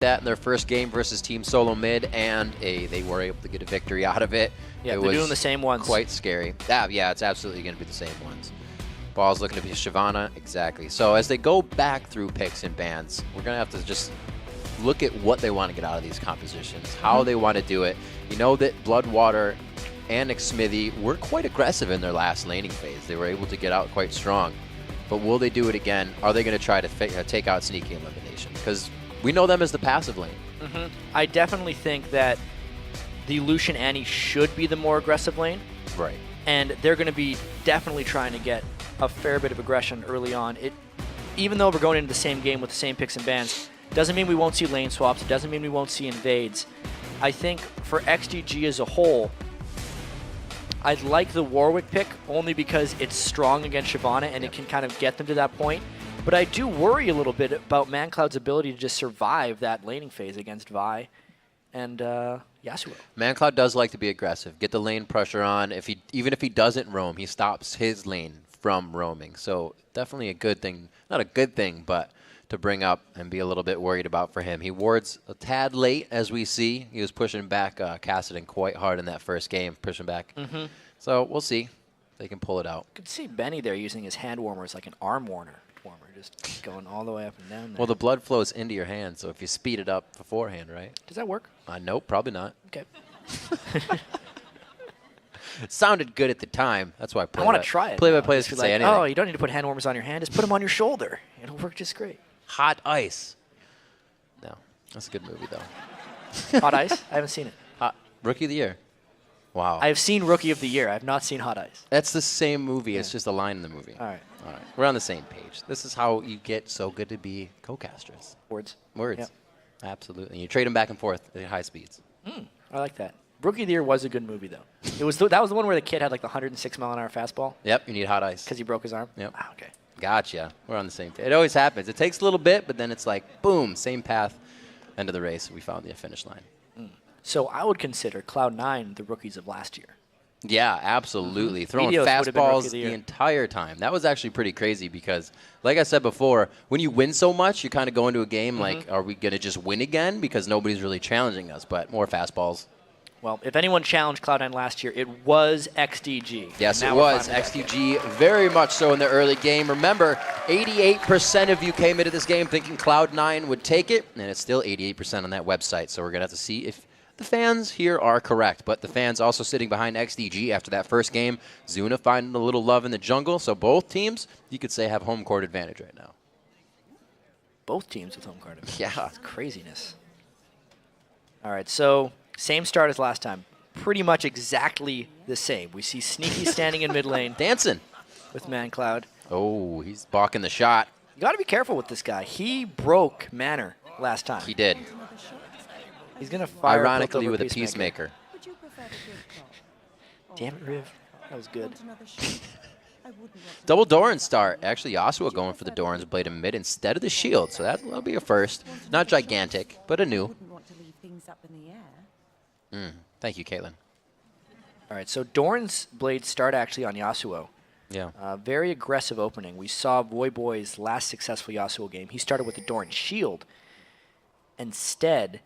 that in their first game versus Team Solo Mid, and they were able to get a victory out of it. Yeah, it they're was doing the same ones. Quite scary. Yeah, it's absolutely going to be the same ones. Ball's looking to be Shyvana. Exactly. So as they go back through picks and bans, we're going to have to just look at what they want to get out of these compositions, how they want to do it. You know that Bloodwater and Xmithy were quite aggressive in their last laning phase. They were able to get out quite strong. But will they do it again? Are they going to try to take out Sneaky Elimination? Because we know them as the passive lane. I definitely think that the Lucian Annie should be the more aggressive lane. Right. And they're going to be definitely trying to get a fair bit of aggression early on. Even though we're going into the same game with the same picks and bans, doesn't mean we won't see lane swaps. It doesn't mean we won't see invades. I think for XDG as a whole, I'd like the Warwick pick only because it's strong against Shyvana and it can kind of get them to that point. But I do worry a little bit about ManCloud's ability to just survive that laning phase against Vi and Yasuo. ManCloud does like to be aggressive, get the lane pressure on. Even if he doesn't roam, he stops his lane from roaming. So definitely a good thing, not a good thing, but to bring up and be a little bit worried about for him. He wards a tad late, as we see. He was pushing back Kassadin quite hard in that first game, pushing back. So we'll see if they can pull it out. You could see Benny there using his hand warmer as like an arm warmer, just going all the way up and down there. Well, the blood flows into your hand, so if you speed it up beforehand, right? Does that work? Nope, probably not. Okay. It sounded good at the time. That's why I want to try it. Play-by-players can say anything. Oh, you don't need to put hand warmers on your hand. Just put them on your shoulder. It'll work just great. Hot Ice. No, that's a good movie, though. Hot Ice? I haven't seen it. Rookie of the Year. Wow. I've seen Rookie of the Year. I've not seen Hot Ice. That's the same movie. It's just a line in the movie. All right. All right. We're on the same page. This is how you get so good to be co-casters. Words. Yep. Absolutely. You trade them back and forth at high speeds. I like that. Rookie of the Year was a good movie, though. That was the one where the kid had like the 106-mile-an-hour fastball. Yep. You need Hot Ice. Because he broke his arm? Yep. Okay. Gotcha. We're on the same page. It always happens. It takes a little bit, but then it's like, boom, same path, end of the race. We found the finish line. So I would consider Cloud9 the rookies of last year. Yeah, absolutely. Throwing Meteos fastballs the entire time. That was actually pretty crazy because, like I said before, when you win so much, you kind of go into a game like, are we going to just win again? Because nobody's really challenging us, but more fastballs. Well, if anyone challenged Cloud9 last year, it was XDG. Yes, it was. XDG very much so in the early game. Remember, 88% of you came into this game thinking Cloud9 would take it, and it's still 88% on that website. So we're going to have to see if the fans here are correct. But the fans also sitting behind XDG after that first game. Zuna finding a little love in the jungle. So both teams, you could say, have home court advantage right now. Both teams with home court advantage. Yeah. That's craziness. All right, so same start as last time. Pretty much exactly the same. We see Sneaky standing in mid lane. Dancing. With ManCloud. Oh, he's balking the shot. You got to be careful with this guy. He broke Manor last time. He did. He's going to fire ironically with a Peacemaker. Damn it, Riv. That was good. Double Doran start. Actually, Yasuo going for the Doran's Blade in mid instead of the shield. So that'll be a first. Not gigantic, but a new. Thank you, Caitlin. All right, so Doran's Blade start actually on Yasuo. Yeah. Very aggressive opening. We saw Voyboy's last successful Yasuo game. He started with the Doran shield. Instead,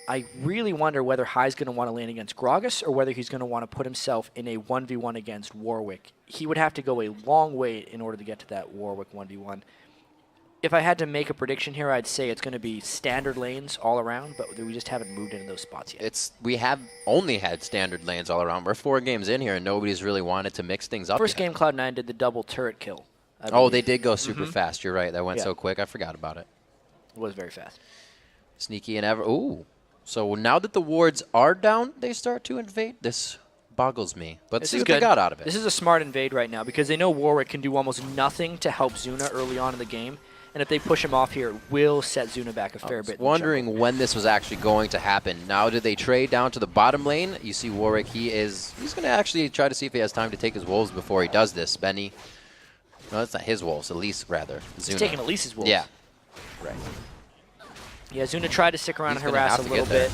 I really wonder whether Hai's going to want to lane against Gragas or whether he's going to want to put himself in a 1v1 against Warwick. He would have to go a long way in order to get to that Warwick 1v1. If I had to make a prediction here, I'd say it's going to be standard lanes all around, but we just haven't moved into those spots yet. We have only had standard lanes all around. We're 4 games in here, and nobody's really wanted to mix things up First yet. game, Cloud9 did the double turret kill. Oh, they did go super fast. You're right. That went so quick. I forgot about it. It was very fast. Sneaky and ever. Ooh. So now that the wards are down, they start to invade. This boggles me. But see what they got out of it. This is a smart invade right now because they know Warwick can do almost nothing to help Zuna early on in the game. And if they push him off here, it will set Zuna back a fair bit. I was wondering when this was actually going to happen. Now, did they trade down to the bottom lane? You see Warwick, he's going to actually try to see if he has time to take his wolves before he does this. Benny. No, that's not his wolves. Elise, rather. Zuna. He's taking Elise's wolves. Yeah. Right. Yeah, Zuna tried to stick around and harass a little bit.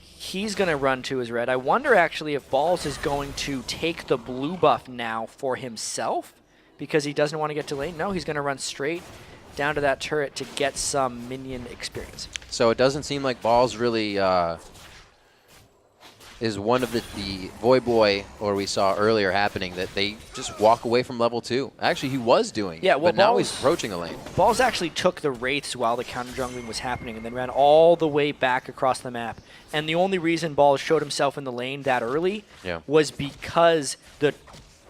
He's going to run to his red. I wonder, actually, if Balls is going to take the blue buff now for himself because he doesn't want to get to lane. No, he's going to run straight down to that turret to get some minion experience. So it doesn't seem like Balls really is one of the Void Boy, or we saw earlier happening, that they just walk away from level 2. Actually, he was doing yeah, it, well, but now he's approaching the lane. Balls actually took the Wraiths while the counter jungling was happening and then ran all the way back across the map. And the only reason Balls showed himself in the lane that early was because the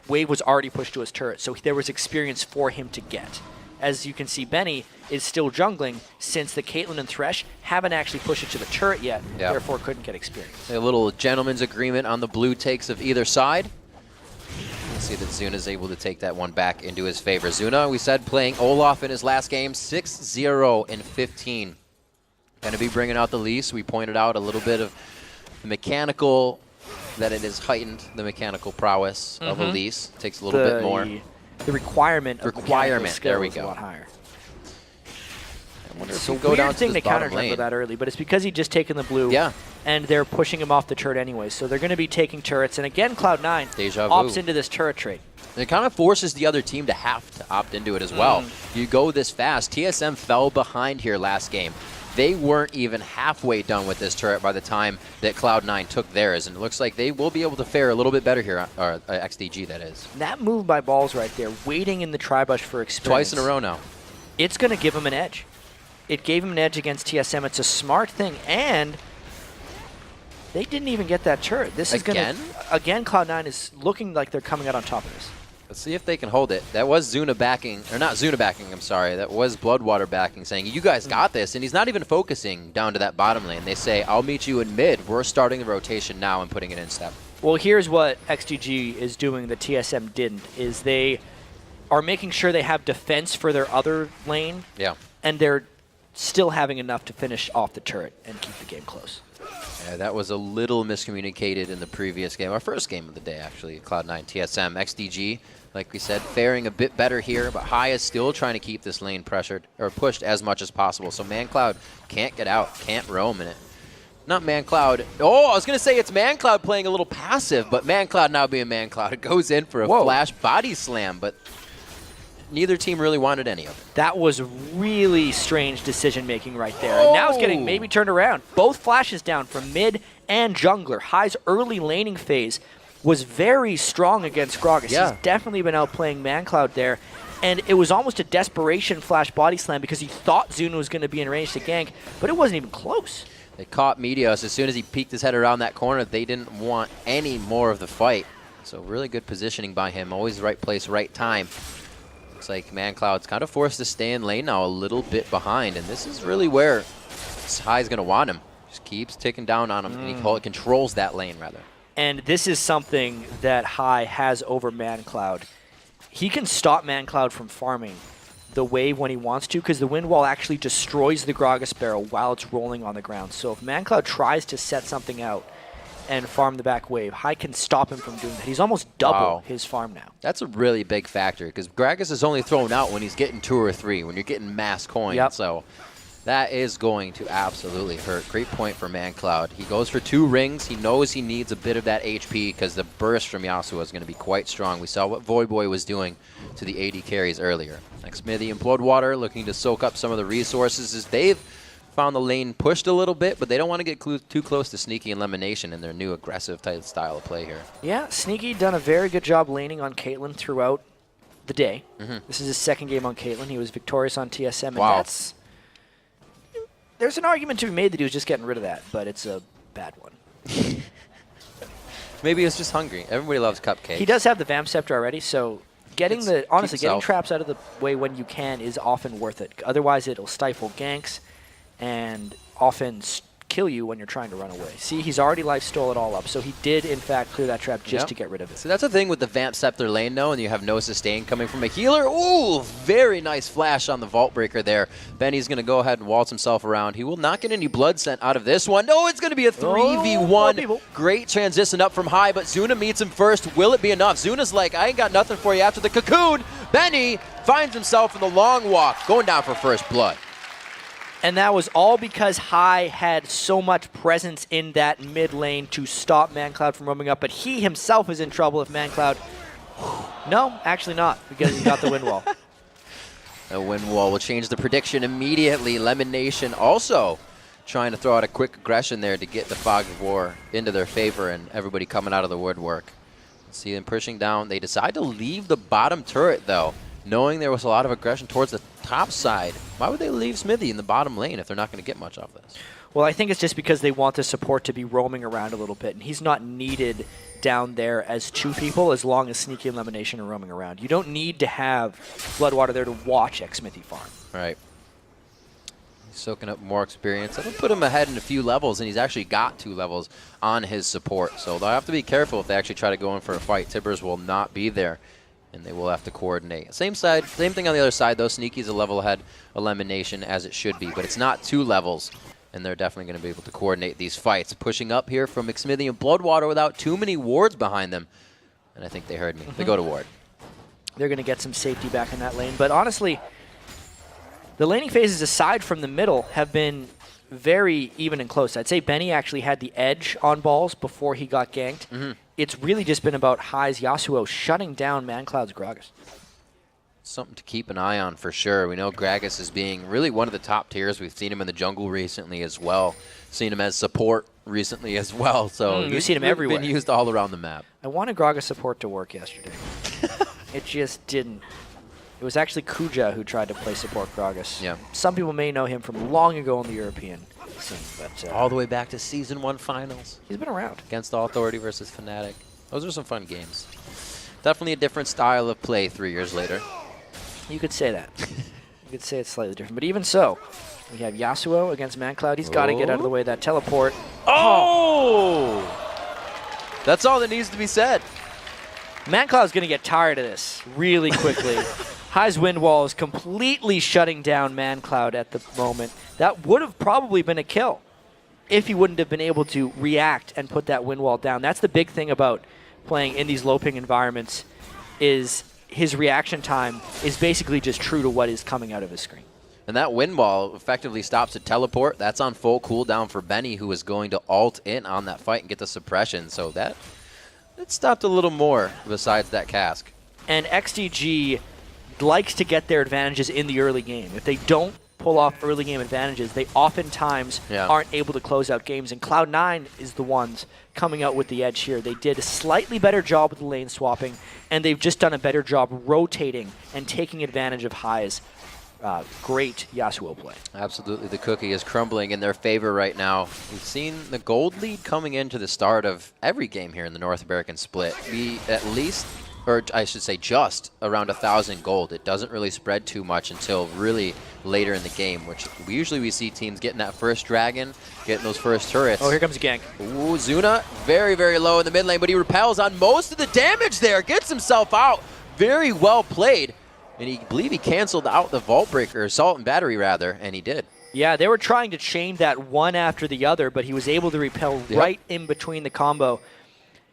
wave was already pushed to his turret, so there was experience for him to get. As you can see, Benny is still jungling since the Caitlyn and Thresh haven't actually pushed it to the turret yet, therefore couldn't get experience. A little gentleman's agreement on the blue takes of either side. Let's see that Zuna's able to take that one back into his favor. Zuna, we said, playing Olaf in his last game, 6-0 in 15. Going to be bringing out the Lease. We pointed out a little bit of the mechanical, that it has heightened the mechanical prowess of a Lease. Takes a little bit more. The requirement of there we go. A lot higher. I wonder It's if a we go down weird to thing this to counter bottom jungle lane. that early, but it's because he'd just taken the blue. Yeah. And they're pushing him off the turret anyway, so they're going to be taking turrets. And again, Cloud9 Deja vu. opts into this turret trade. It kind of forces the other team to have to opt into it as well. You go this fast. TSM fell behind here last game. They weren't even halfway done with this turret by the time that Cloud9 took theirs, and it looks like they will be able to fare a little bit better here, or XDG that is. That move by Balls right there, waiting in the tri-bush for experience. Twice in a row now. It's going to give him an edge. It gave him an edge against TSM. It's a smart thing, and they didn't even get that turret. This is going to... Again, Cloud9 is looking like they're coming out on top of this. Let's see if they can hold it. That was Zuna backing, or not Zuna backing, I'm sorry. That was Bloodwater backing, saying, you guys got this. And he's not even focusing down to that bottom lane. They say, I'll meet you in mid. We're starting the rotation now and putting it in step. Well, here's what XDG is doing that TSM didn't, is they are making sure they have defense for their other lane. Yeah. And they're still having enough to finish off the turret and keep the game close. Yeah, that was a little miscommunicated in the previous game. Our first game of the day, actually, Cloud9 TSM. XDG, like we said, faring a bit better here, but High is still trying to keep this lane pressured or pushed as much as possible. So ManCloud can't get out, can't roam in it. Not ManCloud. Oh, I was going to say it's ManCloud playing a little passive, but ManCloud now being ManCloud. It goes in for a flash body slam, but neither team really wanted any of it. That was really strange decision-making right there. And now it's getting maybe turned around. Both flashes down from mid and jungler. High's early laning phase was very strong against Gragas. Yeah. He's definitely been outplaying ManCloud there. And it was almost a desperation flash body slam because he thought Zuna was going to be in range to gank, but it wasn't even close. They caught Meteos. As soon as he peeked his head around that corner, they didn't want any more of the fight. So really good positioning by him. Always right place, right time. Looks like ManCloud's kind of forced to stay in lane now, a little bit behind. And this is really where High's going to want him. Just keeps ticking down on him, and he controls that lane, rather. And this is something that High has over ManCloud. He can stop ManCloud from farming the wave when he wants to, because the wind wall actually destroys the Gragas barrel while it's rolling on the ground. So if ManCloud tries to set something out and farm the back wave, High can stop him from doing that. He's almost double his farm now. That's a really big factor, because Gragas is only thrown out when he's getting 2 or 3, when you're getting mass coins. So that is going to absolutely hurt. Great point for ManCloud. He goes for 2 rings. He knows he needs a bit of that HP because the burst from Yasuo is going to be quite strong. We saw what Void Boy was doing to the AD carries earlier. Next, Smithy and Bloodwater looking to soak up some of the resources as they've found the lane pushed a little bit, but they don't want to get too close to Sneaky and Elimination in their new aggressive type style of play here. Yeah, Sneaky done a very good job laning on Caitlyn throughout the day. This is his second game on Caitlyn. He was victorious on TSM, and that's... There's an argument to be made that he was just getting rid of that, but it's a bad one. Maybe he was just hungry. Everybody loves cupcakes. He does have the Vamp Scepter already, so getting honestly, getting traps out of the way when you can is often worth it. Otherwise, it'll stifle ganks and often kill you when you're trying to run away. See, he's already life stole it all up, so he did, in fact, clear that trap just to get rid of it. So that's the thing with the Vamp Scepter lane, though, and you have no sustain coming from a healer. Ooh, very nice flash on the Vault Breaker there. Benny's going to go ahead and waltz himself around. He will not get any blood sent out of this one. No, it's going to be a 3v1. Great transition up from High, but Zuna meets him first. Will it be enough? Zuna's like, I ain't got nothing for you after the cocoon. Benny finds himself in the long walk, going down for first blood. And that was all because High had so much presence in that mid lane to stop ManCloud from roaming up, but he himself is in trouble if ManCloud... No, actually not, because he got the wind wall. The wind wall will change the prediction immediately. Lemon Nation also trying to throw out a quick aggression there to get the Fog of War into their favor and everybody coming out of the woodwork. See them pushing down. They decide to leave the bottom turret, though, knowing there was a lot of aggression towards the top side. Why would they leave Smithy in the bottom lane if they're not going to get much off this? Well, I think it's just because they want the support to be roaming around a little bit, and he's not needed down there as 2 people as long as Sneaky and Elimination are roaming around. You don't need to have Floodwater there to watch Xmithy farm. Right. He's soaking up more experience. That'll put him ahead in a few levels, and he's actually got 2 levels on his support. So they'll have to be careful if they actually try to go in for a fight. Tibbers will not be there, and they will have to coordinate. Same thing on the other side, though. Sneaky's a level ahead Elimination, as it should be, but it's not 2 levels. And they're definitely going to be able to coordinate these fights. Pushing up here from Xmithy and Bloodwater without too many wards behind them. And I think they heard me. They go to ward. They're going to get some safety back in that lane. But honestly, the laning phases aside from the middle have been very even and close. I'd say Benny actually had the edge on balls before he got ganked. It's really just been about High's Yasuo shutting down ManCloud's Gragas. Something to keep an eye on for sure. We know Gragas is being really one of the top tiers. We've seen him in the jungle recently as well. Seen him as support recently as well. So you've seen him everywhere. Been used all around the map. I wanted Gragas support to work yesterday. It just didn't. It was actually Kuja who tried to play support Gragas. Yeah. Some people may know him from long ago in the European scene. But, all the way back to Season 1 finals. He's been around. Against All Authority versus Fnatic. Those are some fun games. Definitely a different style of play 3 years later. You could say that. You could say it's slightly different. But even so, we have Yasuo against ManCloud. He's got to get out of the way of that teleport. Oh! That's all that needs to be said. ManCloud's going to get tired of this really quickly. High's wind wall is completely shutting down ManCloud at the moment. That would have probably been a kill if he wouldn't have been able to react and put that wind wall down. That's the big thing about playing in these low ping environments is his reaction time is basically just true to what is coming out of his screen. And that wind wall effectively stops a teleport. That's on full cooldown for Benny, who is going to ult in on that fight and get the suppression. So that it stopped a little more besides that cask. And XDG likes to get their advantages in the early game. If they don't pull off early game advantages, they oftentimes aren't able to close out games. And Cloud9 is the ones coming out with the edge here. They did a slightly better job with the lane swapping, and they've just done a better job rotating and taking advantage of High's great Yasuo play. Absolutely. The cookie is crumbling in their favor right now. We've seen the gold lead coming into the start of every game here in the North American split be at least, or I should say just, around 1,000 gold. It doesn't really spread too much until really later in the game, which we see teams getting that first dragon, getting those first turrets. Oh, here comes a gank. Ooh, Zuna, very, very low in the mid lane, but he repels on most of the damage there, gets himself out. Very well played. And I believe he canceled out the Vault Breaker, Assault and Battery rather, and he did. Yeah, they were trying to chain that one after the other, but he was able to repel right in between the combo.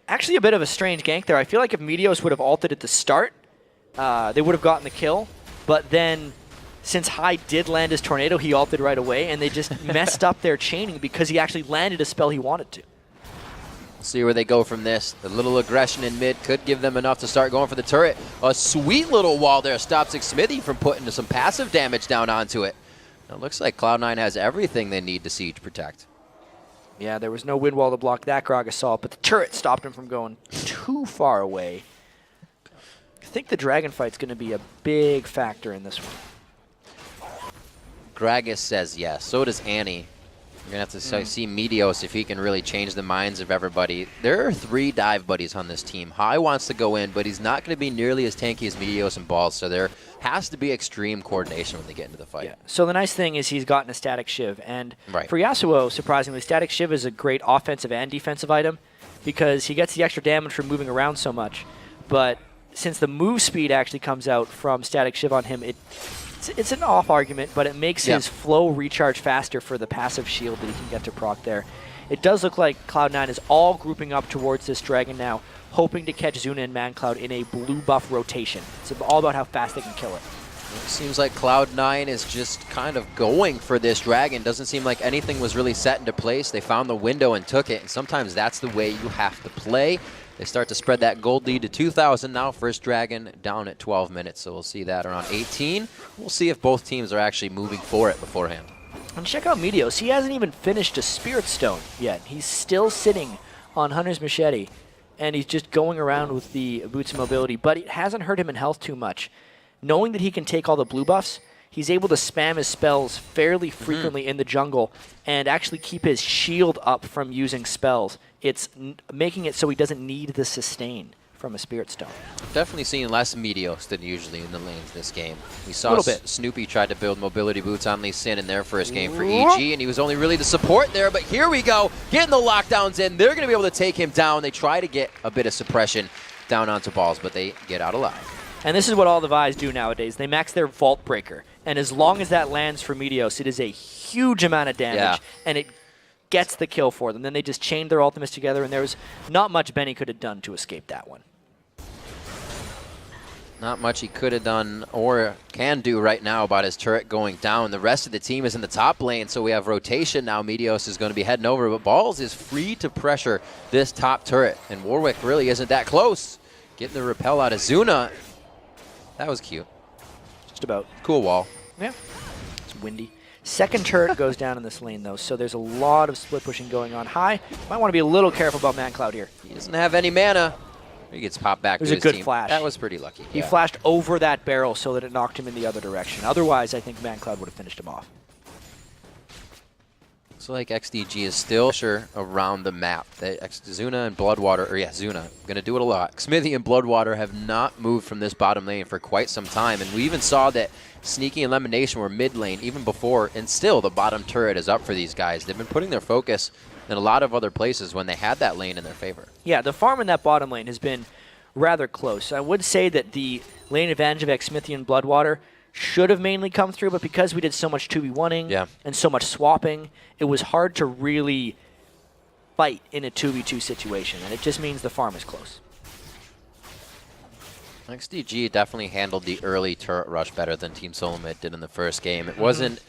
Actually a bit of a strange gank there. I feel like if Meteos would have ulted at the start, they would have gotten the kill. But then, since High did land his Tornado, he ulted right away, and they just messed up their chaining because he actually landed a spell he wanted to. See where they go from this. A little aggression in mid could give them enough to start going for the turret. A sweet little wall there stops Xmithy from putting some passive damage down onto it. It looks like Cloud9 has everything they need to siege protect. Yeah, there was no wind wall to block that Gragas assault, but the turret stopped him from going too far away. I think the dragon fight's going to be a big factor in this one. Gragas says yes. So does Annie. You're going to have to see Meteos if he can really change the minds of everybody. There are 3 dive buddies on this team. High wants to go in, but he's not going to be nearly as tanky as Meteos and Balls, so there has to be extreme coordination when they get into the fight. Yeah. So the nice thing is he's gotten a Static Shiv, and right. for Yasuo, surprisingly, Static Shiv is a great offensive and defensive item because he gets the extra damage from moving around so much. But since the move speed actually comes out from Static Shiv on him, it's an off argument, but it makes his flow recharge faster for the passive shield that he can get to proc there. It does look like Cloud9 is all grouping up towards this dragon now, hoping to catch Zuna and ManCloud in a blue buff rotation. It's all about how fast they can kill it. It seems like Cloud9 is just kind of going for this dragon. Doesn't seem like anything was really set into place. They found the window and took it, and sometimes that's the way you have to play. They start to spread that gold lead to 2,000 now. First dragon down at 12 minutes, so we'll see that around 18. We'll see if both teams are actually moving for it beforehand. And check out Meteos. He hasn't even finished a Spirit Stone yet. He's still sitting on Hunter's Machete, and he's just going around with the Boots of Mobility, but it hasn't hurt him in health too much. Knowing that he can take all the blue buffs, he's able to spam his spells fairly frequently in the jungle and actually keep his shield up from using spells. It's making it so he doesn't need the sustain from a Spirit Stone. Definitely seeing less Meteos than usually in the lanes this game. We saw Snoopy tried to build mobility boots on Lee Sin in their first game for EG, and he was only really the support there, but here we go, getting the lockdowns in. They're going to be able to take him down. They try to get a bit of suppression down onto balls, but they get out alive. And this is what all the Vi's do nowadays. They max their Vault Breaker, and as long as that lands for Meteos, it is a huge amount of damage, and it gets the kill for them. Then they just chained their ultimates together, and there was not much Benny could have done to escape that one. Not much he could have done or can do right now about his turret going down. The rest of the team is in the top lane, so we have rotation now. Meteos is going to be heading over, but Balls is free to pressure this top turret, and Warwick really isn't that close. Getting the repel out of Zuna. That was cute. Just about. Cool wall. Yeah. It's windy. Second turret goes down in this lane, though, so there's a lot of split pushing going on. High. Might want to be a little careful about ManCloud here. He doesn't have any mana. He gets popped back to his team. It was a good flash. That was pretty lucky. He flashed over that barrel so that it knocked him in the other direction. Otherwise, I think ManCloud would have finished him off. Looks like XDG is still sure around the map. Zuna and Bloodwater, Zuna, going to do it a lot. Smithy and Bloodwater have not moved from this bottom lane for quite some time, and we even saw that Sneaky and Lemonation were mid lane even before, and still the bottom turret is up for these guys. They've been putting their focus in a lot of other places when they had that lane in their favor. Yeah, the farm in that bottom lane has been rather close. I would say that the lane advantage of Xmithy and Bloodwater should have mainly come through, but because we did so much 2v1ing and so much swapping, it was hard to really fight in a 2v2 situation, and it just means the farm is close. XDG definitely handled the early turret rush better than Team Solomid did in the first game. It wasn't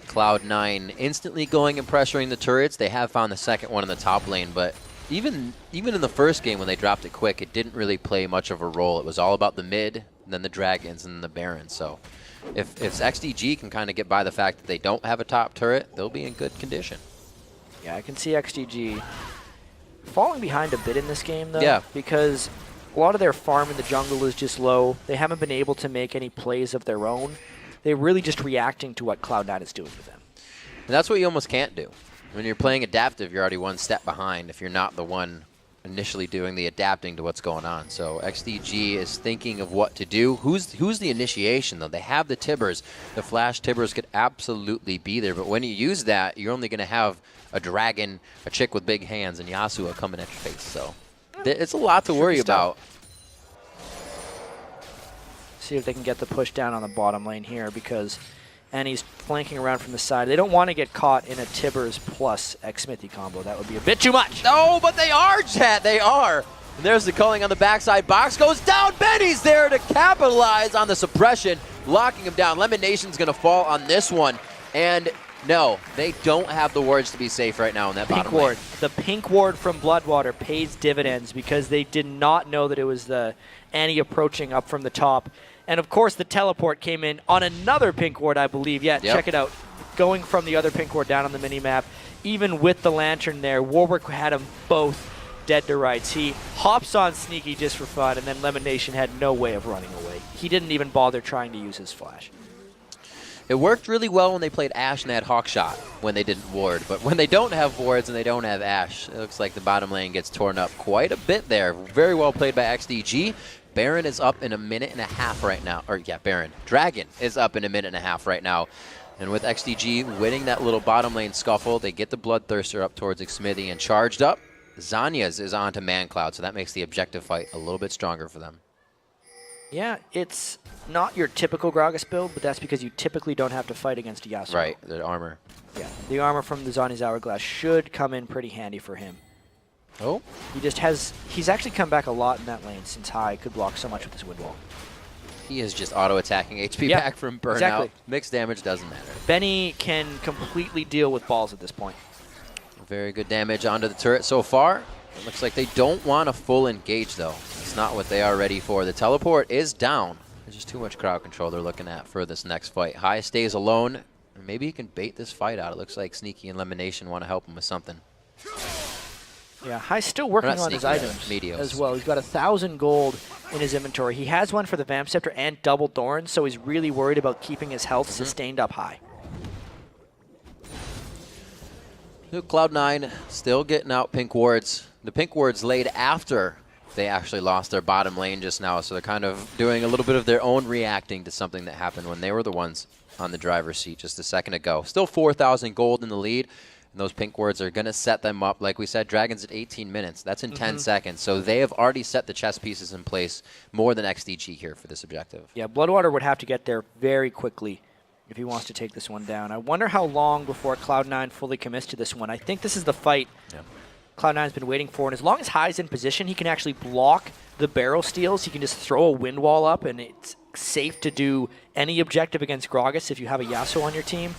Cloud9 instantly going and pressuring the turrets. They have found the second one in the top lane, but even in the first game when they dropped it quick, it didn't really play much of a role. It was all about the mid, and then the Dragons, and then the Barons. So if XDG can kind of get by the fact that they don't have a top turret, they'll be in good condition. Yeah, I can see XDG falling behind a bit in this game, though, because a lot of their farm in the jungle is just low. They haven't been able to make any plays of their own. They're really just reacting to what Cloud9 is doing to them. And that's what you almost can't do. When you're playing adaptive, you're already one step behind if you're not the one initially doing the adapting to what's going on. So XDG is thinking of what to do. Who's the initiation, though? They have the Tibbers. The Flash Tibbers could absolutely be there, but when you use that, you're only going to have a dragon, a chick with big hands, and Yasuo coming at your face. So it's a lot to worry about. See if they can get the push down on the bottom lane here, because Annie's flanking around from the side. They don't want to get caught in a Tibbers plus Xmithy combo. That would be a bit too much. No, but they are, chat. They are. And there's the culling on the backside. Box goes down. Benny's there to capitalize on the suppression, locking him down. Lemonation's going to fall on this one. And no, they don't have the wards to be safe right now in that bottom lane. The pink ward from Bloodwater pays dividends because they did not know that it was the Annie approaching up from the top. And, of course, the teleport came in on another pink ward, I believe. Yeah, check it out. Going from the other pink ward down on the mini-map. Even with the lantern there, Warwick had them both dead to rights. He hops on Sneaky just for fun, and then Lemonation had no way of running away. He didn't even bother trying to use his flash. It worked really well when they played Ashe and had Hawkshot when they didn't ward. But when they don't have wards and they don't have Ashe, it looks like the bottom lane gets torn up quite a bit there. Very well played by XDG. Baron is up in a minute and a half right now. Or, yeah, Baron. Dragon is up in a minute and a half right now. And with XDG winning that little bottom lane scuffle, they get the Bloodthirster up towards Xmithy and charged up. Zanya's is on to ManCloud, so that makes the objective fight a little bit stronger for them. Yeah, it's not your typical Gragas build, but that's because you typically don't have to fight against Yasuo. Right, the armor. Yeah, the armor from the Zanya's Hourglass should come in pretty handy for him. Oh. He's actually come back a lot in that lane since High could block so much with his wind wall. He is just auto-attacking HP back from burnout. Exactly. Mixed damage doesn't matter. Benny can completely deal with balls at this point. Very good damage onto the turret so far. It looks like they don't want a full engage, though. It's not what they are ready for. The teleport is down. There's just too much crowd control they're looking at for this next fight. High stays alone. And maybe he can bait this fight out. It looks like Sneaky and Lemonation want to help him with something. Yeah, High's still working on his items as well. He's got 1,000 gold in his inventory. He has one for the Vamp Scepter and Double Thorns, so he's really worried about keeping his health sustained up high. Cloud9 still getting out pink wards. The pink wards laid after they actually lost their bottom lane just now, so they're kind of doing a little bit of their own reacting to something that happened when they were the ones on the driver's seat just a second ago. Still 4,000 gold in the lead. And those pink wards are going to set them up. Like we said, Dragons at 18 minutes. That's in 10 seconds. So they have already set the chess pieces in place more than XDG here for this objective. Yeah, Bloodwater would have to get there very quickly if he wants to take this one down. I wonder how long before Cloud9 fully commits to this one. I think this is the fight Cloud9's been waiting for. And as long as High's in position, he can actually block the barrel steals. He can just throw a wind wall up, and it's safe to do any objective against Gragas if you have a Yasuo on your team.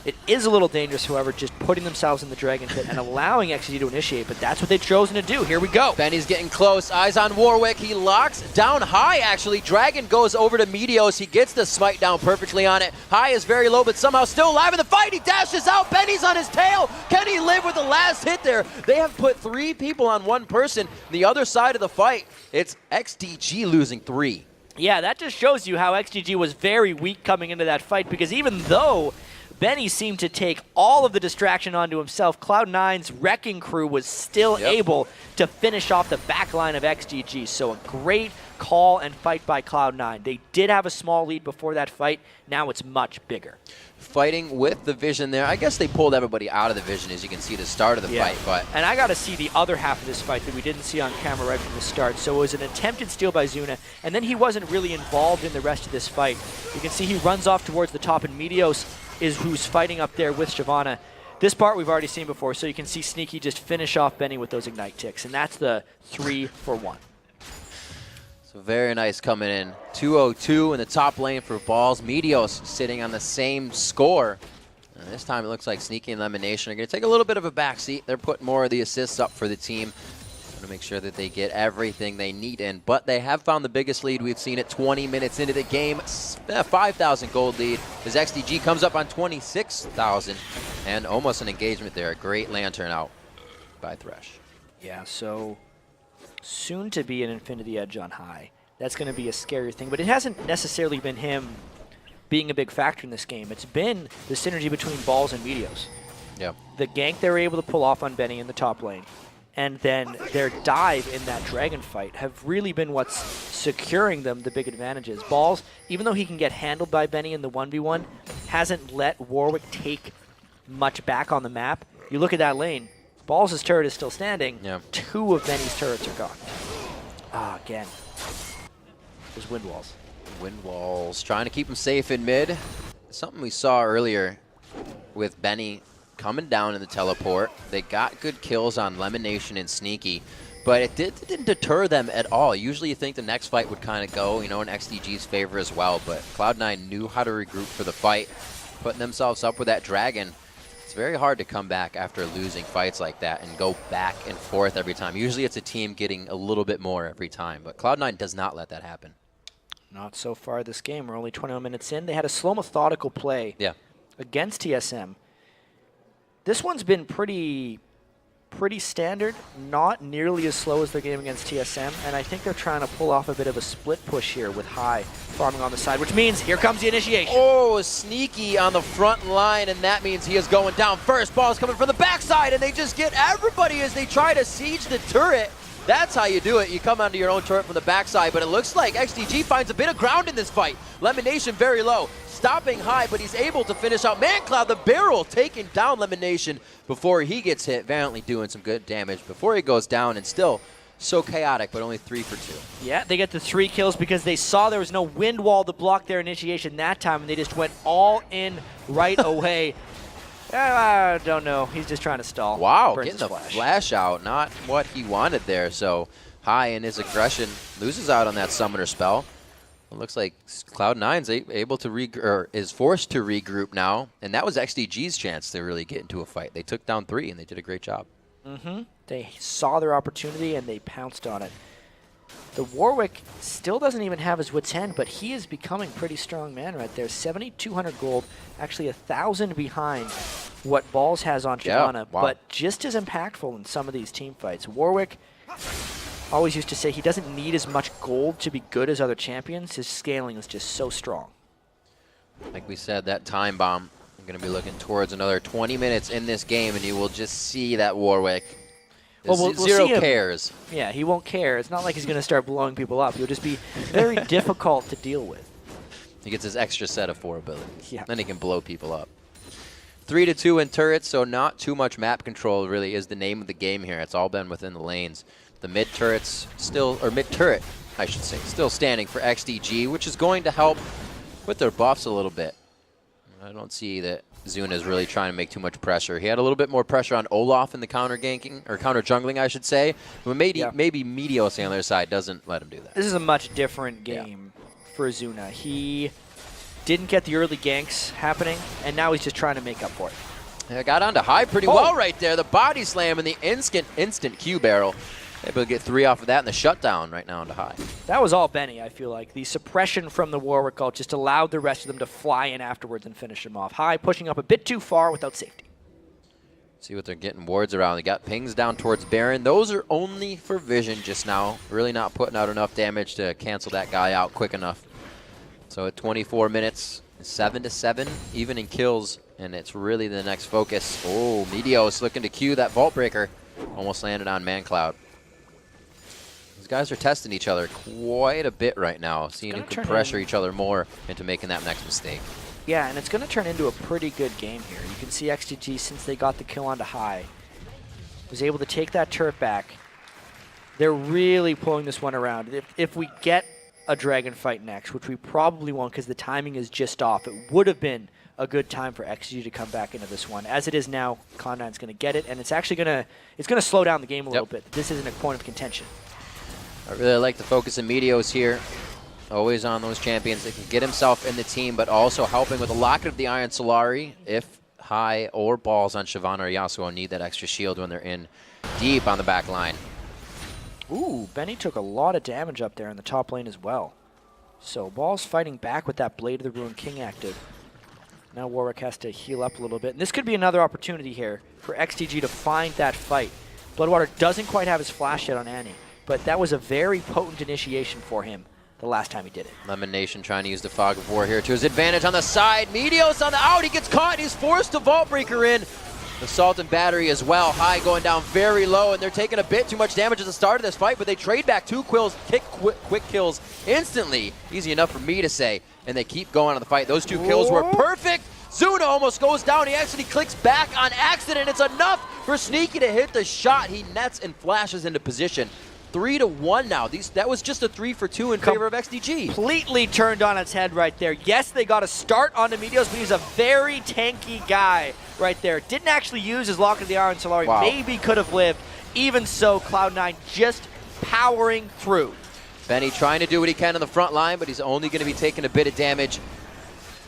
It is a little dangerous, however, just putting themselves in the Dragon Pit and allowing XDG to initiate, but that's what they've chosen to do. Here we go. Benny's getting close. Eyes on Warwick. He locks down High, actually. Dragon goes over to Meteos. He gets the smite down perfectly on it. High is very low, but somehow still alive in the fight. He dashes out. Benny's on his tail. Can he live with the last hit there? They have put 3 people on 1 person. The other side of the fight, it's XDG losing 3. Yeah, that just shows you how XDG was very weak coming into that fight, because even though Benny seemed to take all of the distraction onto himself, Cloud9's wrecking crew was still able to finish off the back line of XDG. So a great call and fight by Cloud9. They did have a small lead before that fight. Now it's much bigger. Fighting with the vision there. I guess they pulled everybody out of the vision, as you can see the start of the fight. But and I got to see the other half of this fight that we didn't see on camera right from the start. So it was an attempted steal by Zuna, and then he wasn't really involved in the rest of this fight. You can see he runs off towards the top, and Meteos is who's fighting up there with Shyvana. This part we've already seen before, so you can see Sneaky just finish off Benny with those Ignite ticks, and that's the 3 for 1. So very nice coming in. 202 in the top lane for Balls. Meteos sitting on the same score. And this time it looks like Sneaky and Lemonation are going to take a little bit of a backseat. They're putting more of the assists up for the team to make sure that they get everything they need in. But they have found the biggest lead we've seen at 20 minutes into the game. 5,000 gold lead as XDG comes up on 26,000. And almost an engagement there. A great lantern out by Thresh. Yeah, so soon to be an Infinity Edge on High. That's going to be a scary thing. But it hasn't necessarily been him being a big factor in this game. It's been the synergy between Balls and Meteos. Yeah. The gank they were able to pull off on Benny in the top lane, and then their dive in that dragon fight have really been what's securing them the big advantages. Balls, even though he can get handled by Benny in the 1v1, hasn't let Warwick take much back on the map. You look at that lane, Balls' turret is still standing. Yeah. 2 of Benny's turrets are gone. Ah, again. Those wind walls. Wind walls, trying to keep him safe in mid. Something we saw earlier with Benny coming down in the teleport. They got good kills on Lemonation and Sneaky, but it didn't deter them at all. Usually you think the next fight would kind of go, in XDG's favor as well, but Cloud9 knew how to regroup for the fight, putting themselves up with that dragon. It's very hard to come back after losing fights like that and go back and forth every time. Usually it's a team getting a little bit more every time, but Cloud9 does not let that happen. Not so far this game. We're only 21 minutes in. They had a slow, methodical play against TSM. This one's been pretty standard, not nearly as slow as their game against TSM, and I think they're trying to pull off a bit of a split push here with High farming on the side, which means here comes the initiation. Oh, Sneaky on the front line, and that means he is going down first. Ball's coming from the backside, and they just get everybody as they try to siege the turret. That's how you do it. You come onto your own turret from the backside, but it looks like XDG finds a bit of ground in this fight. Lemonation very low, stopping High, but he's able to finish out ManCloud, the barrel, taking down Lemonation before he gets hit. Valiantly doing some good damage before he goes down, and still so chaotic, but only 3 for 2. Yeah, they get the 3 kills because they saw there was no wind wall to block their initiation that time, and they just went all in right away. I don't know. He's just trying to stall. Wow, Burns getting the flash. flash out. Not what he wanted there. So High in his aggression loses out on that summoner spell. It looks like Cloud9's able to is forced to regroup now, and that was XDG's chance to really get into a fight. They took down 3, and they did a great job. They saw their opportunity, and they pounced on it. The Warwick still doesn't even have his wits end, but he is becoming pretty strong man right there. 7,200 gold, actually 1,000 behind what Balls has on Shyvana, but just as impactful in some of these team fights. Warwick always used to say he doesn't need as much gold to be good as other champions. His scaling is just so strong. Like we said, that time bomb, I'm going to be looking towards another 20 minutes in this game, and you will just see that Warwick. Well, we'll Zero see him. cares. Yeah, he won't care. It's not like he's going to start blowing people up. He'll just be very difficult to deal with. He gets his extra set of 4 abilities. Yeah. Then he can blow people up. 3-2 in turrets, so not too much map control really is the name of the game here. It's all been within the lanes. The mid turrets still, or mid turret, I should say, still standing for XDG, which is going to help with their buffs a little bit. I don't see that Zuna is really trying to make too much pressure. He had a little bit more pressure on Olaf in the counter ganking, or counter jungling, I should say. But maybe Meteos on the other side doesn't let him do that. This is a much different game for Zuna. He didn't get the early ganks happening, and now he's just trying to make up for it. Yeah, got onto high pretty well right there. The body slam and the instant Q barrel. Able to get 3 off of that and the shutdown right now onto high. That was all Benny, I feel like. The suppression from the Warwick ult just allowed the rest of them to fly in afterwards and finish him off. High pushing up a bit too far without safety. See what they're getting wards around. They got pings down towards Baron. Those are only for vision just now. Really not putting out enough damage to cancel that guy out quick enough. So at 24 minutes, 7-7, even in kills, and it's really the next focus. Oh, Meteos looking to Q that Vault Breaker. Almost landed on ManCloud. These guys are testing each other quite a bit right now, seeing who can pressure each other more into making that next mistake. Yeah, and it's going to turn into a pretty good game here. You can see XDG, since they got the kill onto high, was able to take that turret back. They're really pulling this one around. If we get a dragon fight next, which we probably won't because the timing is just off, it would have been a good time for XG to come back into this one. As it is now, Cloud9's going to get it, and it's actually going to slow down the game a little bit. This isn't a point of contention. I really like the focus in Meteos here. Always on those champions that can get himself in the team, but also helping with the Locket of the Iron Solari. If high or balls on Shyvana or Yasuo need that extra shield when they're in deep on the back line. Ooh, Benny took a lot of damage up there in the top lane as well. So Ball's fighting back with that Blade of the Ruined King active. Now Warwick has to heal up a little bit. And this could be another opportunity here for XDG to find that fight. Bloodwater doesn't quite have his flash yet on Annie, but that was a very potent initiation for him the last time he did it. Lemon Nation trying to use the Fog of War here to his advantage on the side. Meteos on the out. He gets caught. He's forced to Vault Breaker in. Assault and Battery as well. High going down very low, and they're taking a bit too much damage at the start of this fight, but they trade back 2 quick kills instantly. Easy enough for me to say, and they keep going on the fight. Those 2 kills were perfect. Zuna almost goes down. He actually clicks back on accident. It's enough for Sneaky to hit the shot. He nets and flashes into position. 3-1 now. That was just a 3 for 2 in favor of XDG. Completely turned on its head right there. Yes, they got a start on the Meteos, but he's a very tanky guy right there. Didn't actually use his Lock of the Iron Solari. Wow. Maybe could have lived. Even so, Cloud9 just powering through. Benny trying to do what he can on the front line, but he's only going to be taking a bit of damage.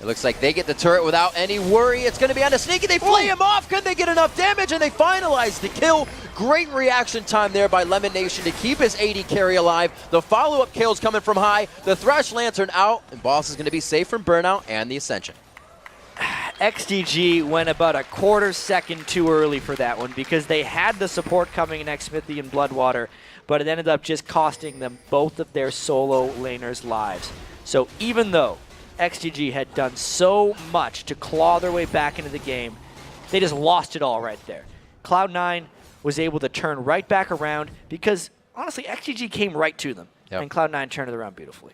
It looks like they get the turret without any worry. It's going to be on the Sneaky. They play him off. Can they get enough damage? And they finalize the kill. Great reaction time there by Lemon Nation to keep his AD carry alive. The follow-up kills coming from high. The Thresh Lantern out. And Boss is going to be safe from burnout and the Ascension. XDG went about a quarter second too early for that one because they had the support coming in Xmithy and Bloodwater, but it ended up just costing them both of their solo laners' lives. So even though XDG had done so much to claw their way back into the game, they just lost it all right there. Cloud9 was able to turn right back around because, honestly, XDG came right to them, and Cloud9 turned it around beautifully.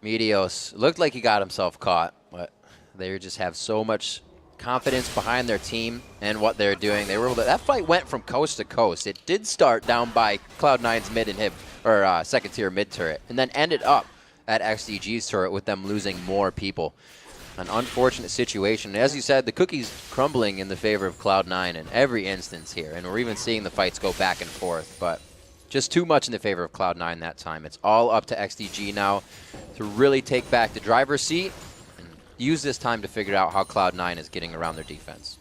Meteos looked like he got himself caught, but they just have so much confidence behind their team and what they're doing. They were able to, that fight went from coast to coast. It did start down by Cloud9's second tier mid turret, and then ended up at XDG's turret with them losing more people. An unfortunate situation. As you said, the cookie's crumbling in the favor of Cloud9 in every instance here, and we're even seeing the fights go back and forth, but just too much in the favor of Cloud9 that time. It's all up to XDG now to really take back the driver's seat and use this time to figure out how Cloud9 is getting around their defense.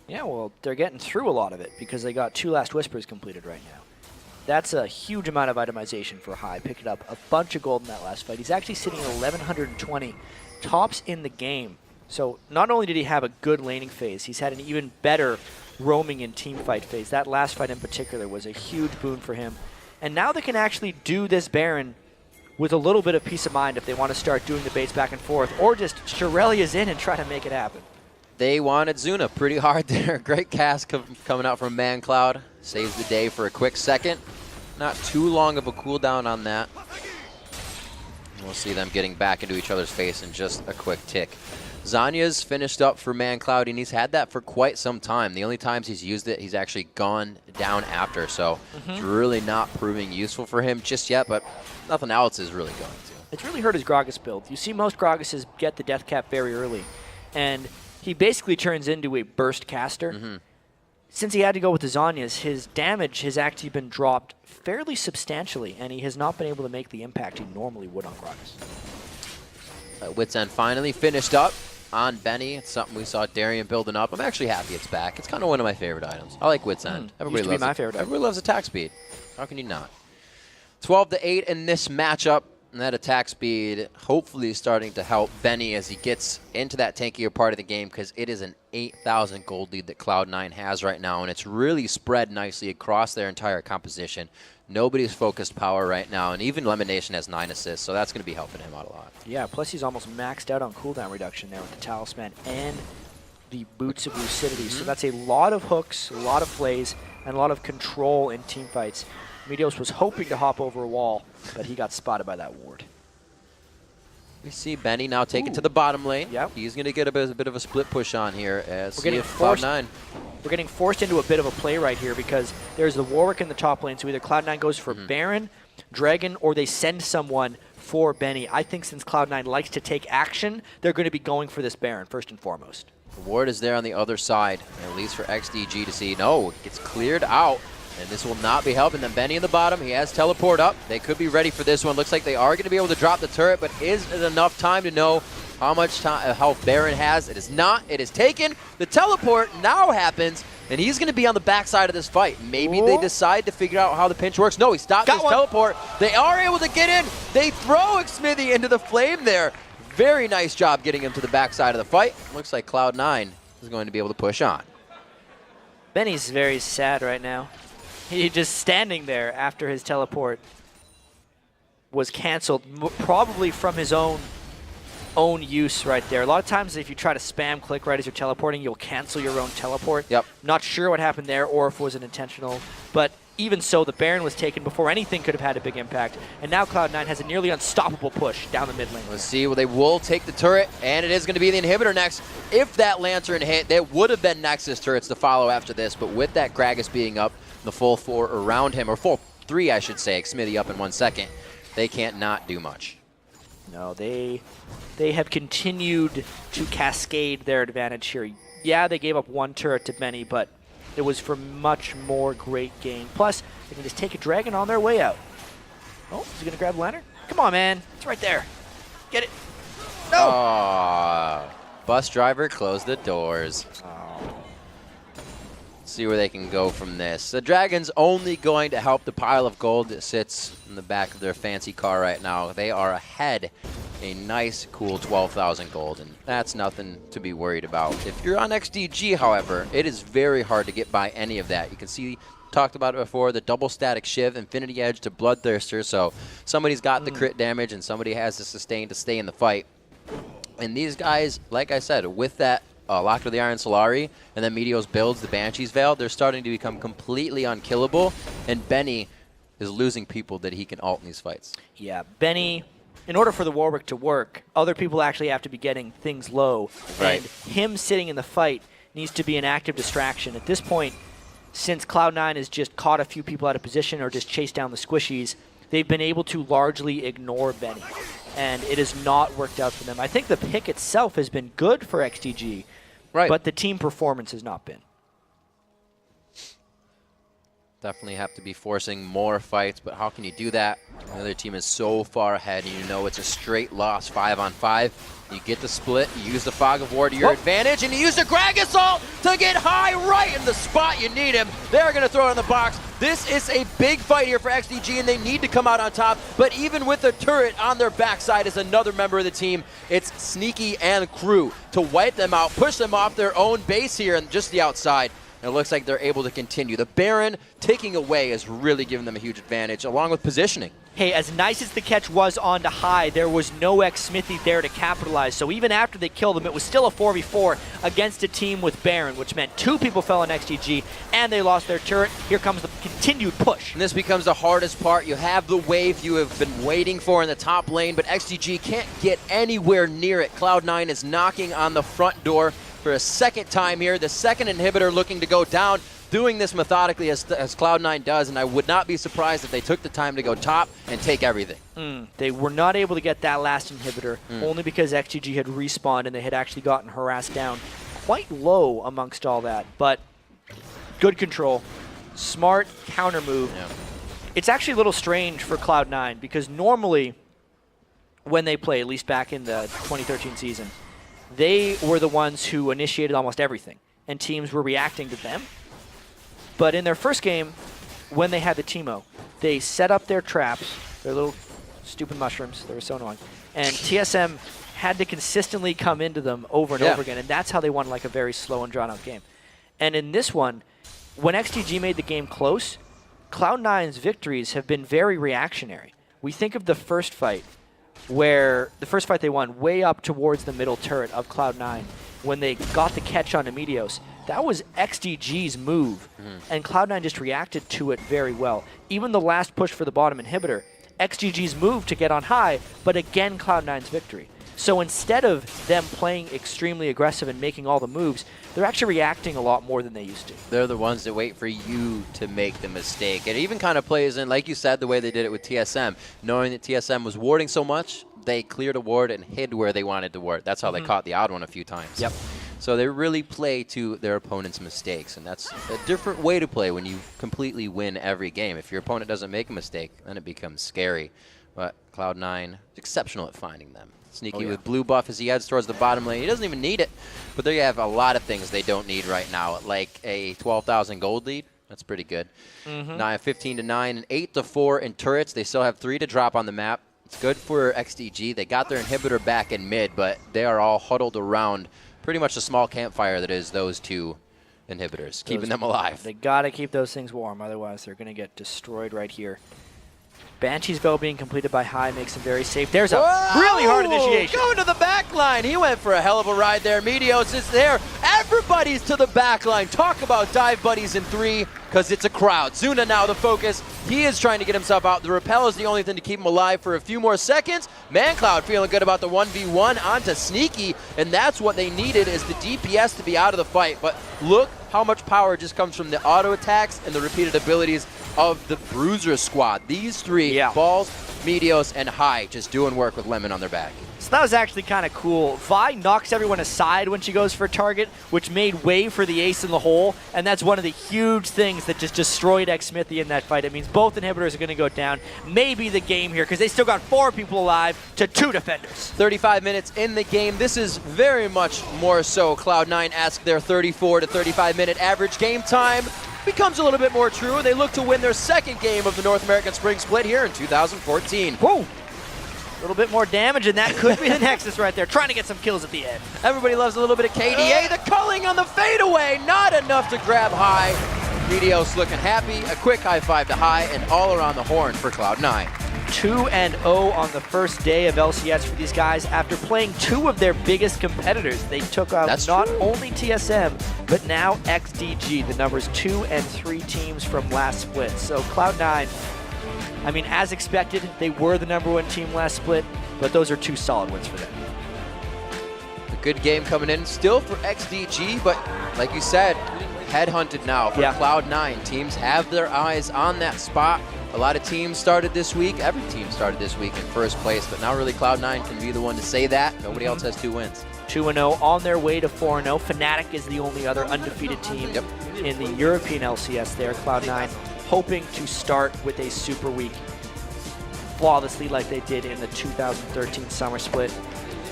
Yeah, well, they're getting through a lot of it because they got 2 Last Whispers completed right now. That's a huge amount of itemization for High. Picked up a bunch of gold in that last fight. He's actually sitting at 1,120 tops in the game. So not only did he have a good laning phase, he's had an even better roaming and team fight phase. That last fight in particular was a huge boon for him. And now they can actually do this Baron with a little bit of peace of mind if they want to start doing the baits back and forth, or just Shirelia's in and try to make it happen. They wanted Zuna pretty hard there. Great cast coming out from ManCloud. Saves the day for a quick second. Not too long of a cooldown on that. We'll see them getting back into each other's face in just a quick tick. Zanya's finished up for ManCloud, and he's had that for quite some time. The only times he's used it, he's actually gone down after. So it's really not proving useful for him just yet, but nothing else is really going to. It's really hurt his Gragas build. You see most Gragases get the death cap very early, and he basically turns into a burst caster. Since he had to go with the Zanyas, his damage has actually been dropped fairly substantially, and he has not been able to make the impact he normally would on Gragas. Wits End finally finished up on Benny. It's something we saw Darian building up. I'm actually happy it's back. It's kind of one of my favorite items. I like Wits End. Everybody loves my favorite. Everybody loves attack speed. How can you not? 12-8 in this matchup. And that attack speed hopefully is starting to help Benny as he gets into that tankier part of the game, because it is an 8,000 gold lead that Cloud9 has right now, and it's really spread nicely across their entire composition. Nobody's focused power right now, and even Lemonation has 9 assists, so that's going to be helping him out a lot. Yeah, plus he's almost maxed out on cooldown reduction there with the Talisman and the Boots of Lucidity. So that's a lot of hooks, a lot of plays, and a lot of control in team fights. Meteos was hoping to hop over a wall, but he got spotted by that ward. We see Benny now take it to the bottom lane. Yep. He's going to get a bit of a split push on here as We're getting forced into a bit of a play right here, because there's the Warwick in the top lane, so either Cloud9 goes for Baron, Dragon, or they send someone for Benny. I think since Cloud9 likes to take action, they're going to be going for this Baron first and foremost. The ward is there on the other side, at least for XDG to see. No, it gets cleared out. And this will not be helping them. Benny in the bottom. He has teleport up. They could be ready for this one. Looks like they are going to be able to drop the turret, but is it enough time to know how much health Baron has? It is not. It is taken. The teleport now happens, and he's going to be on the backside of this fight. Maybe they decide to figure out how the pinch works. No, he stopped his teleport. They are able to get in. They throw Xmithy into the flame there. Very nice job getting him to the backside of the fight. Looks like Cloud9 is going to be able to push on. Benny's very sad right now. He just standing there after his teleport was canceled, probably from his own use right there. A lot of times if you try to spam click right as you're teleporting, you'll cancel your own teleport. Yep. Not sure what happened there or if it was intentional, but even so, the Baron was taken before anything could have had a big impact, and now Cloud9 has a nearly unstoppable push down the mid lane. Let's see, well, they will take the turret, and it is going to be the inhibitor next. If that Lantern hit, there would have been Nexus turrets to follow after this, but with that Gragas being up, the full 4 around him, or full 3, I should say, Xmithy up in 1 second, they can't not do much. No, they have continued to cascade their advantage here. Yeah, they gave up 1 turret to Benny, but it was for much more great game. Plus, they can just take a dragon on their way out. Oh, is he going to grab Lantern? Come on, man. It's right there. Get it. No! Oh, bus driver closed the doors. See where they can go from this. The Dragon's only going to help the pile of gold that sits in the back of their fancy car right now. They are ahead a nice, cool 12,000 gold, and that's nothing to be worried about. If you're on XDG, however, it is very hard to get by any of that. You can see, talked about it before, the double static Shiv, Infinity Edge to Bloodthirster, so somebody's got the crit damage and somebody has the sustain to stay in the fight. And these guys, like I said, with that Locked with the Iron Solari, and then Meteos builds the Banshee's Veil, they're starting to become completely unkillable, and Benny is losing people that he can ult in these fights. Yeah, Benny, in order for the Warwick to work, other people actually have to be getting things low. Right. And him sitting in the fight needs to be an active distraction. At this point, since Cloud9 has just caught a few people out of position or just chased down the squishies, they've been able to largely ignore Benny. And it has not worked out for them. I think the pick itself has been good for XDG, but the team performance has not been. Definitely have to be forcing more fights, but how can you do that? The other team is so far ahead, and you know it's a straight loss 5-on-5. You get the split, you use the Fog of War to your advantage, and you use the Greg Assault to get high right in the spot you need him. They're going to throw it in the box. This is a big fight here for XDG, and they need to come out on top, but even with the turret on their backside is another member of the team. It's Sneaky and crew to wipe them out, push them off their own base here and just the outside. It looks like they're able to continue. The Baron taking away is really giving them a huge advantage, along with positioning. Hey, as nice as the catch was on to High, there was no X-Smithy there to capitalize. So even after they killed him, it was still a 4v4 against a team with Baron, which meant 2 people fell on XDG, and they lost their turret. Here comes the continued push. And this becomes the hardest part. You have the wave you have been waiting for in the top lane, but XDG can't get anywhere near it. Cloud9 is knocking on the front door for a second time here. The second inhibitor looking to go down, doing this methodically as Cloud9 does, and I would not be surprised if they took the time to go top and take everything. They were not able to get that last inhibitor, only because XGG had respawned and they had actually gotten harassed down quite low amongst all that. But good control, smart counter move. Yeah. It's actually a little strange for Cloud9 because normally when they play, at least back in the 2013 season, they were the ones who initiated almost everything, and teams were reacting to them. But in their first game, when they had the Teemo, they set up their traps, their little stupid mushrooms, they were so annoying, and TSM had to consistently come into them over and over again, and that's how they won like a very slow and drawn-out game. And in this one, when XDG made the game close, Cloud9's victories have been very reactionary. We think of the first fight, where the first fight they won way up towards the middle turret of Cloud9 when they got the catch on Amedios. That was XDG's move, and Cloud9 just reacted to it very well. Even the last push for the bottom inhibitor, XGG's move to get on high, but again Cloud9's victory. So instead of them playing extremely aggressive and making all the moves, they're actually reacting a lot more than they used to. They're the ones that wait for you to make the mistake. It even kind of plays in, like you said, the way they did it with TSM. Knowing that TSM was warding so much, they cleared a ward and hid where they wanted to ward. That's how they caught the odd one a few times. Yep. So they really play to their opponent's mistakes, and that's a different way to play when you completely win every game. If your opponent doesn't make a mistake, then it becomes scary. But Cloud9 is exceptional at finding them. Sneaky with blue buff as he heads towards the bottom lane. He doesn't even need it, but there you have a lot of things they don't need right now, like a 12,000 gold lead. That's pretty good. 15-9 and 8-4 in turrets. They still have 3 to drop on the map. It's good for XDG. They got their inhibitor back in mid, but they are all huddled around pretty much a small campfire that is those 2 inhibitors, keeping them alive. They got to keep those things warm, otherwise they're going to get destroyed right here. Banshee's Bow being completed by High makes him very safe. There's a really hard initiation. Going to the back line. He went for a hell of a ride there. Medios is there. Everybody's to the back line. Talk about dive buddies in 3, because it's a crowd. Zuna now the focus. He is trying to get himself out. The repel is the only thing to keep him alive for a few more seconds. ManCloud feeling good about the 1v1 onto Sneaky, and that's what they needed, is the DPS to be out of the fight. But look how much power just comes from the auto attacks and the repeated abilities of the Bruiser squad. These 3, Balls, Medios, and High, just doing work with Lemon on their back. So that was actually kind of cool. Vi knocks everyone aside when she goes for a target, which made way for the ace in the hole, and that's one of the huge things that just destroyed X-Smithy in that fight. It means both inhibitors are going to go down. Maybe the game here, because they still got 4 people alive to 2 defenders. 35 minutes in the game. This is very much more so Cloud9-esque. Their 34 to 35-minute average game time becomes a little bit more true. They look to win their 2nd game of the North American Spring Split here in 2014. Whoa! A little bit more damage, and that could be the Nexus right there, trying to get some kills at the end. Everybody loves a little bit of KDA. The culling on the fadeaway, not enough to grab High. Medios looking happy. A quick high five to High, and all around the horn for Cloud9. 2-0 on the first day of LCS for these guys after playing 2 of their biggest competitors. They took out not only TSM, but now XDG, the numbers 2 and 3 teams from last split. So Cloud9, I mean, as expected, they were the #1 team last split, but those are 2 solid wins for them. A good game coming in still for XDG, but like you said, headhunted now for Cloud9. Teams have their eyes on that spot. A lot of teams started this week. Every team started this week in first place, but now really Cloud9 can be the one to say that. Nobody else has 2 wins. 2-0 on their way to 4-0. Fnatic is the only other undefeated team in the European LCS there. Cloud9 hoping to start with a super week flawlessly like they did in the 2013 summer split.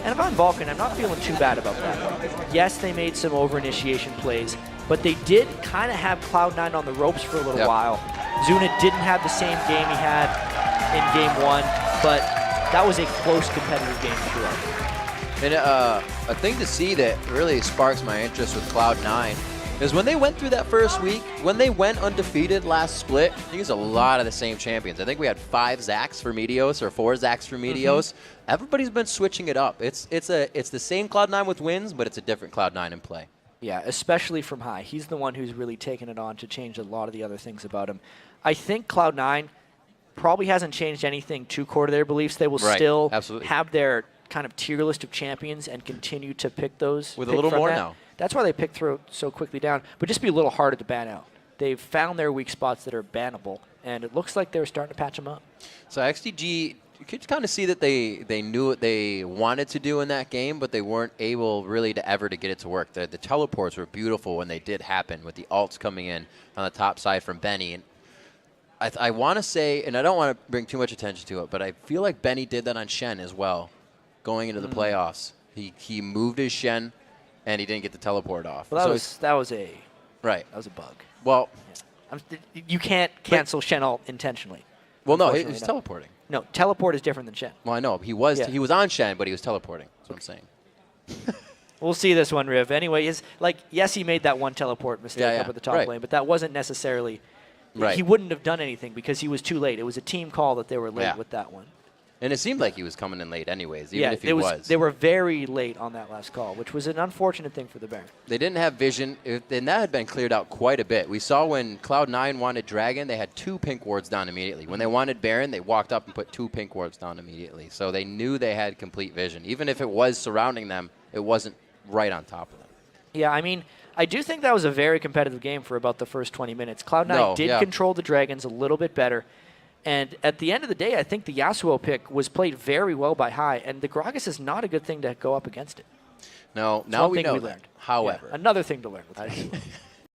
And if I'm Vulcan, I'm not feeling too bad about that. Yes, they made some over-initiation plays, but they did kind of have Cloud9 on the ropes for a little while. Zuna didn't have the same game he had in Game 1, but that was a close competitive game throughout. And a thing to see that really sparks my interest with Cloud9 is when they went through that first week, when they went undefeated last split, I think it's a lot of the same champions. I think we had 5 Zacs for Meteos or 4 Zacs for Meteos. Everybody's been switching it up. It's the same Cloud9 with wins, but it's a different Cloud9 in play. Yeah, especially from high. He's the one who's really taken it on to change a lot of the other things about him. I think Cloud9 probably hasn't changed anything too core to their beliefs. They will still have their kind of tier list of champions and continue to pick those. With a little more now. That's why they pick through so quickly down, but just be a little harder to ban out. They've found their weak spots that are bannable, and it looks like they're starting to patch them up. So XDG, you could kind of see that they knew what they wanted to do in that game, but they weren't able really to ever to get it to work. The teleports were beautiful when they did happen, with the ults coming in on the top side from Benny. And I want to say, and I don't want to bring too much attention to it, but I feel like Benny did that on Shen as well, going into the playoffs. He moved his Shen, and he didn't get the teleport off. Well, that was a bug. Well, you can't cancel Shen ult intentionally. Well, no, he was teleporting. No, teleport is different than Shen. Well, I know he was on Shen, but he was teleporting. That's what I'm saying. We'll see this one, Riv. Anyway, yes, he made that one teleport mistake up at the top lane, but that wasn't necessarily. He wouldn't have done anything because he was too late. It was a team call that they were late with that one. And it seemed like he was coming in late anyways, even if he was. They were very late on that last call, which was an unfortunate thing for the Baron. They didn't have vision, and that had been cleared out quite a bit. We saw when Cloud9 wanted Dragon, they had 2 pink wards down immediately. When they wanted Baron, they walked up and put 2 pink wards down immediately. So they knew they had complete vision. Even if it was surrounding them, it wasn't right on top of them. Yeah, I mean, I do think that was a very competitive game for about the first 20 minutes. Cloud9 did control the Dragons a little bit better. And at the end of the day, I think the Yasuo pick was played very well by High, and the Gragas is not a good thing to go up against it. No, now we know that. However. Another thing to learn with High.